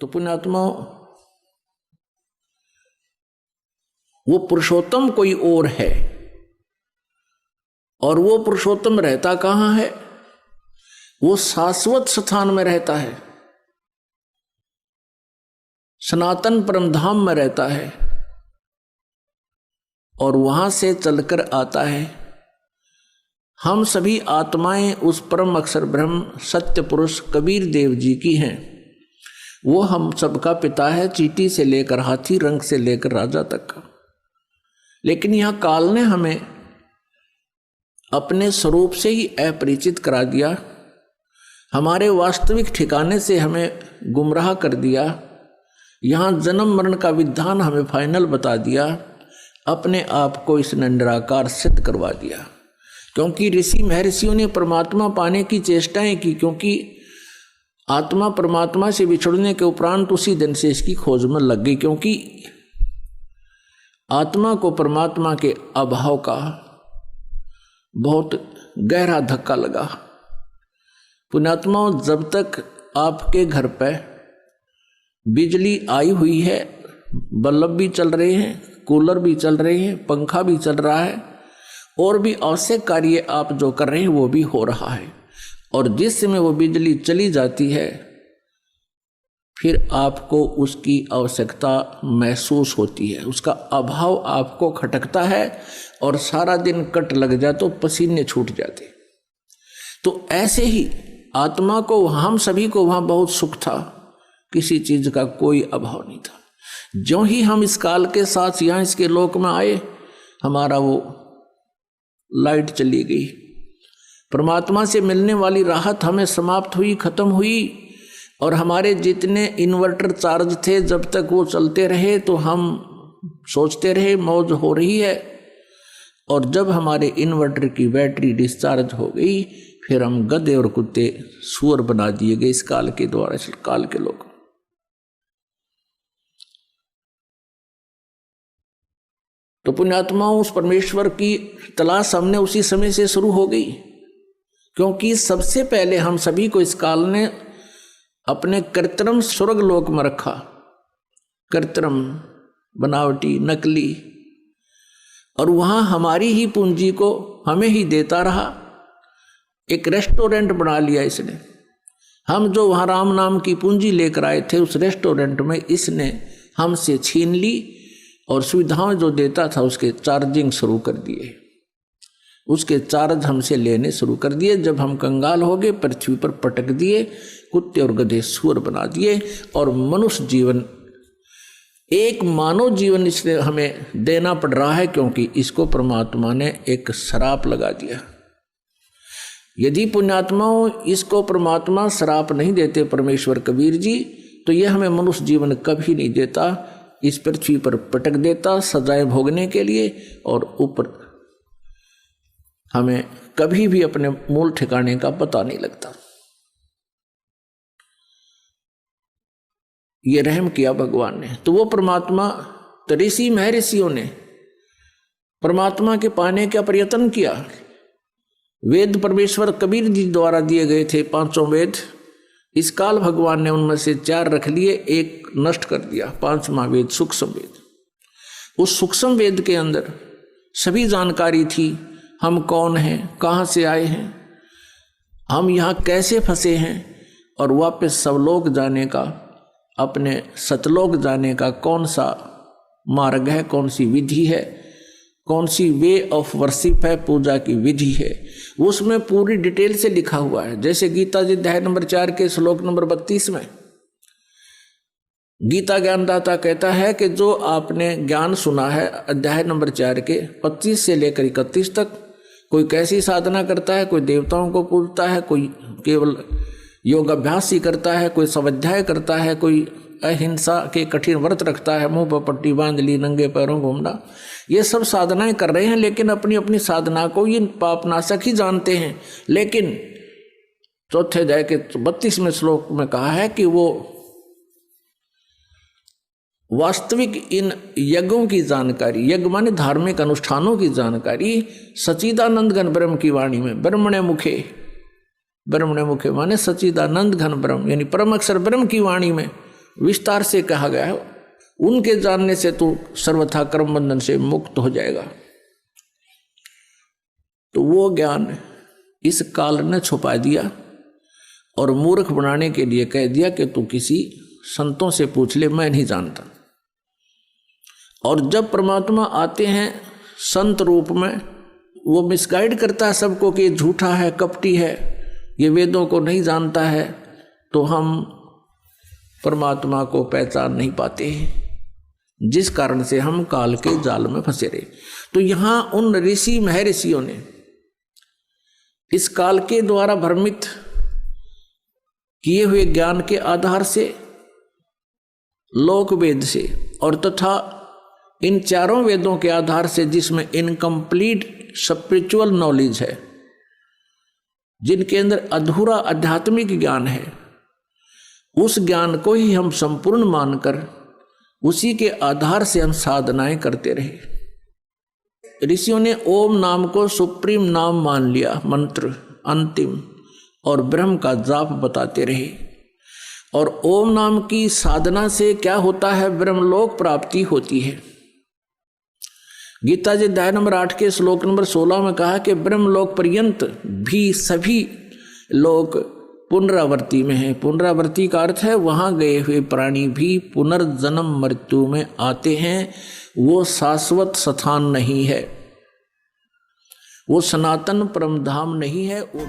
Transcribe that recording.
तो पुण्यात्मा, वो पुरुषोत्तम कोई और है, और वो पुरुषोत्तम रहता कहाँ है? वो शाश्वत स्थान में रहता है, सनातन परमधाम में रहता है, और वहां से चलकर आता है। हम सभी आत्माएं उस परम अक्षर ब्रह्म सत्य पुरुष कबीर देव जी की हैं। वो हम सबका पिता है, चींटी से लेकर हाथी, रंग से लेकर राजा तक का। लेकिन यहां काल ने हमें अपने स्वरूप से ही अपरिचित करा दिया, हमारे वास्तविक ठिकाने से हमें गुमराह कर दिया। यहां जन्म मरण का विधान हमें फाइनल बता दिया, अपने आप को इसने निराकार सिद्ध करवा दिया। क्योंकि ऋषि महर्षियों ने परमात्मा पाने की चेष्टाएं की, क्योंकि आत्मा परमात्मा से बिछड़ने के उपरांत उसी दिन से इसकी खोज में लग गई, क्योंकि आत्मा को परमात्मा के अभाव का बहुत गहरा धक्का लगा। पुण्यात्माओं, जब तक आपके घर पर बिजली आई हुई है, बल्ब भी चल रहे हैं, कूलर भी चल रहे हैं, पंखा भी चल रहा है, और भी आवश्यक कार्य आप जो कर रहे हैं वो भी हो रहा है, और जिस समय वो बिजली चली जाती है फिर आपको उसकी आवश्यकता महसूस होती है, उसका अभाव आपको खटकता है, और सारा दिन कट लग जाए तो पसीने छूट जाते। तो ऐसे ही आत्मा को, हम सभी को वहाँ बहुत सुख था, किसी चीज का कोई अभाव नहीं था। ज्यों ही हम इस काल के साथ यहाँ इसके लोक में आए, हमारा वो लाइट चली गई, परमात्मा से मिलने वाली राहत हमें समाप्त हुई, खत्म हुई। और हमारे जितने इन्वर्टर चार्ज थे, जब तक वो चलते रहे तो हम सोचते रहे मौज हो रही है, और जब हमारे इन्वर्टर की बैटरी डिस्चार्ज हो गई फिर हम गधे और कुत्ते सुअर बना दिए गए इस काल के द्वारा, इस काल के लोग। तो पुण्यात्माओं, उस परमेश्वर की तलाश हमने उसी समय से शुरू हो गई, क्योंकि सबसे पहले हम सभी को इस काल ने अपने कृत्रिम स्वर्ग लोक में रखा, कृत्रिम, बनावटी, नकली, और वहां हमारी ही पूंजी को हमें ही देता रहा। एक रेस्टोरेंट बना लिया इसने। हम जो वहां राम नाम की पूंजी लेकर आए थे, उस रेस्टोरेंट में इसने हमसे छीन ली, और सुविधाएं जो देता था उसके चार्जिंग शुरू कर दिए, उसके चार्ज हमसे लेने शुरू कर दिए। जब हम कंगाल हो गए, पृथ्वी पर पटक दिए, कुत्ते और गधे सुअर बना दिए, और मनुष्य जीवन, एक मानव जीवन इसलिए हमें देना पड़ रहा है क्योंकि इसको परमात्मा ने एक श्राप लगा दिया। यदि पुण्यात्माओं इसको परमात्मा श्राप नहीं देते, परमेश्वर कबीर जी, तो यह हमें मनुष्य जीवन कभी नहीं देता, इस पृथ्वी पर पटक देता सजाएं भोगने के लिए, और ऊपर हमें कभी भी अपने मूल ठिकाने का पता नहीं लगता। ये रहम किया भगवान ने। तो वो परमात्मा, तो ऋषि महर्षियों ने परमात्मा के पाने का प्रयत्न किया। वेद परमेश्वर कबीर जी द्वारा दिए गए थे, 5 वेद। इस काल भगवान ने उनमें से 4 रख लिए, एक नष्ट कर दिया, 5वां वेद सूक्ष्म वेद। उस सूक्ष्म वेद के अंदर सभी जानकारी थी, हम कौन हैं, कहाँ से आए हैं, हम यहाँ कैसे फंसे हैं, और वापस सवलोक जाने का, अपने सतलोक जाने का कौन सा मार्ग है, कौन सी विधि है, कौन सी वे ऑफ वर्शिप है, पूजा की विधि है, उसमें पूरी डिटेल से लिखा हुआ है। जैसे गीता जी अध्याय नंबर 4 के श्लोक नंबर 32 में गीता ज्ञानदाता कहता है कि जो आपने ज्ञान सुना है अध्याय नंबर 4 के 25 से लेकर 31 तक, कोई कैसी साधना करता है, कोई देवताओं को पूजता है, कोई केवल योगाभ्यास ही करता है, कोई स्वाध्याय करता है, कोई अहिंसा के कठिन व्रत रखता है, मुंह पर पट्टी बांध ली, नंगे पैरों घूमना, ये सब साधनाएं कर रहे हैं, लेकिन अपनी अपनी साधना को ये पापनाशक ही जानते हैं। लेकिन चौथे अध्याय के 32वें श्लोक में कहा है कि वो वास्तविक इन यज्ञों की जानकारी, यज्ञ माने धार्मिक अनुष्ठानों की जानकारी सच्चिदानंद घन ब्रह्म की वाणी में, ब्रह्मणे मुखे, ब्रह्मणे मुखे माने सच्चिदानंद घन ब्रह्म यानी परम अक्षर ब्रह्म की वाणी में विस्तार से कहा गया है। उनके जानने से तू सर्वथा कर्म बंधन से मुक्त हो जाएगा। तो वो ज्ञान इस काल ने छुपा दिया और मूर्ख बनाने के लिए कह दिया कि तू किसी संतों से पूछ ले, मैं नहीं जानता। और जब परमात्मा आते हैं संत रूप में, वो मिसगाइड करता है सबको कि ये झूठा है, कपटी है, ये वेदों को नहीं जानता है, तो हम परमात्मा को पहचान नहीं पाते, जिस कारण से हम काल के जाल में फंसे रहे। तो यहां उन ऋषि महर्षियों ने इस काल के द्वारा भ्रमित किए हुए ज्ञान के आधार से, लोक वेद से और तथा इन चारों वेदों के आधार से, जिसमें इनकम्प्लीट स्पिरिचुअल नॉलेज है, जिनके अंदर अधूरा आध्यात्मिक ज्ञान है, उस ज्ञान को ही हम संपूर्ण मानकर उसी के आधार से हम साधनाएं करते रहे। ऋषियों ने ओम नाम को सुप्रीम नाम मान लिया, मंत्र अंतिम, और ब्रह्म का जाप बताते रहे। और ओम नाम की साधना से क्या होता है? ब्रह्मलोक प्राप्ति होती है। गीता जी अध्याय नंबर 8 के श्लोक नंबर 16 में कहा कि ब्रह्मलोक पर्यंत भी सभी लोग पुनरावृत्ति में है। पुनरावृत्ति का अर्थ है वहां गए हुए प्राणी भी पुनर्जन्म मृत्यु में आते हैं। वो शाश्वत स्थान नहीं है, वो सनातन परमधाम नहीं है। वो